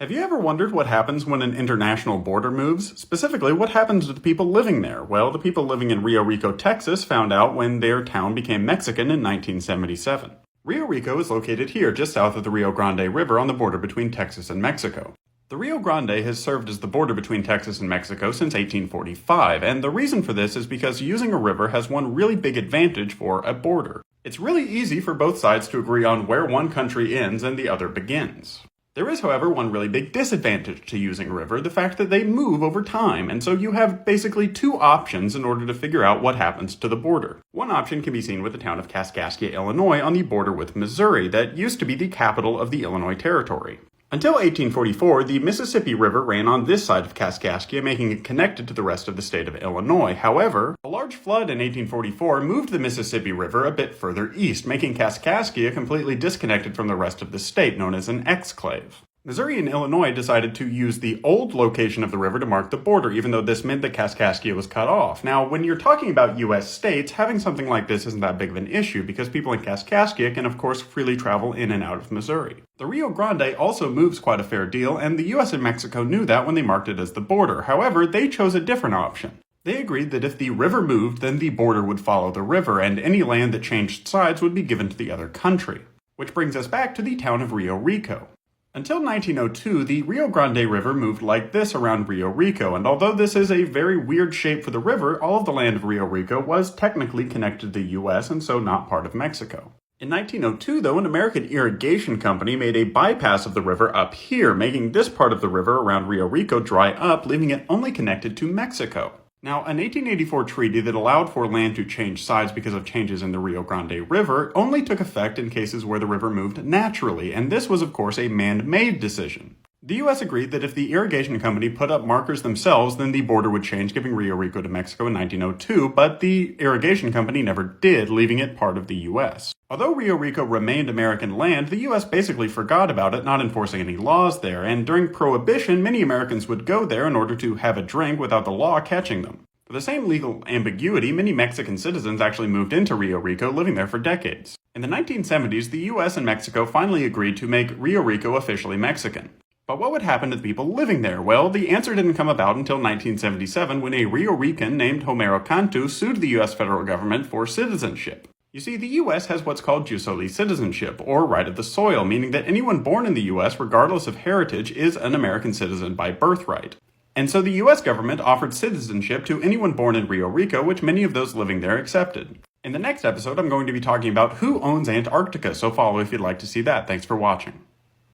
Have you ever wondered what happens when an international border moves? Specifically, what happens to the people living there? Well, the people living in Rio Rico, Texas found out when their town became Mexican in 1977. Rio Rico is located here just south of the Rio Grande River on the border between Texas and Mexico. The Rio Grande has served as the border between Texas and Mexico since 1845, and the reason for this is because using a river has one really big advantage for a border. It's really easy for both sides to agree on where one country ends and the other begins. There is, however, one really big disadvantage to using a river, the fact that they move over time, and so you have basically two options in order to figure out what happens to the border. One option can be seen with the town of Kaskaskia, Illinois, on the border with Missouri, that used to be the capital of the Illinois Territory. Until 1844, the Mississippi River ran on this side of Kaskaskia, making it connected to the rest of the state of Illinois. However, a large flood in 1844 moved the Mississippi River a bit further east, making Kaskaskia completely disconnected from the rest of the state, known as an exclave. Missouri and Illinois decided to use the old location of the river to mark the border, even though this meant that Kaskaskia was cut off. Now, when you're talking about U.S. states, having something like this isn't that big of an issue, because people in Kaskaskia can, of course, freely travel in and out of Missouri. The Rio Grande also moves quite a fair deal, and the U.S. and Mexico knew that when they marked it as the border. However, they chose a different option. They agreed that if the river moved, then the border would follow the river, and any land that changed sides would be given to the other country. Which brings us back to the town of Rio Rico. Until 1902, the Rio Grande River moved like this around Rio Rico, and although this is a very weird shape for the river, all of the land of Rio Rico was technically connected to the U.S. and so not part of Mexico. In 1902, though, an American irrigation company made a bypass of the river up here, making this part of the river around Rio Rico dry up, leaving it only connected to Mexico. Now, a 1884 treaty that allowed for land to change sides because of changes in the Rio Grande River only took effect in cases where the river moved naturally, and this was, of course, a man-made decision. The U.S. agreed that if the irrigation company put up markers themselves, then the border would change, giving Rio Rico to Mexico in 1902, but the irrigation company never did, leaving it part of the U.S. Although Rio Rico remained American land, the U.S. basically forgot about it, not enforcing any laws there, and during Prohibition, many Americans would go there in order to have a drink without the law catching them. For the same legal ambiguity, many Mexican citizens actually moved into Rio Rico, living there for decades. In the 1970s, the U.S. and Mexico finally agreed to make Rio Rico officially Mexican. But what would happen to the people living there? Well, the answer didn't come about until 1977 when a Rio Rican named Homero Cantu sued the U.S. federal government for citizenship. You see, the U.S. has what's called jus soli citizenship, or right of the soil, meaning that anyone born in the U.S., regardless of heritage, is an American citizen by birthright. And so the U.S. government offered citizenship to anyone born in Rio Rico, which many of those living there accepted. In the next episode, I'm going to be talking about who owns Antarctica, so follow if you'd like to see that. Thanks for watching.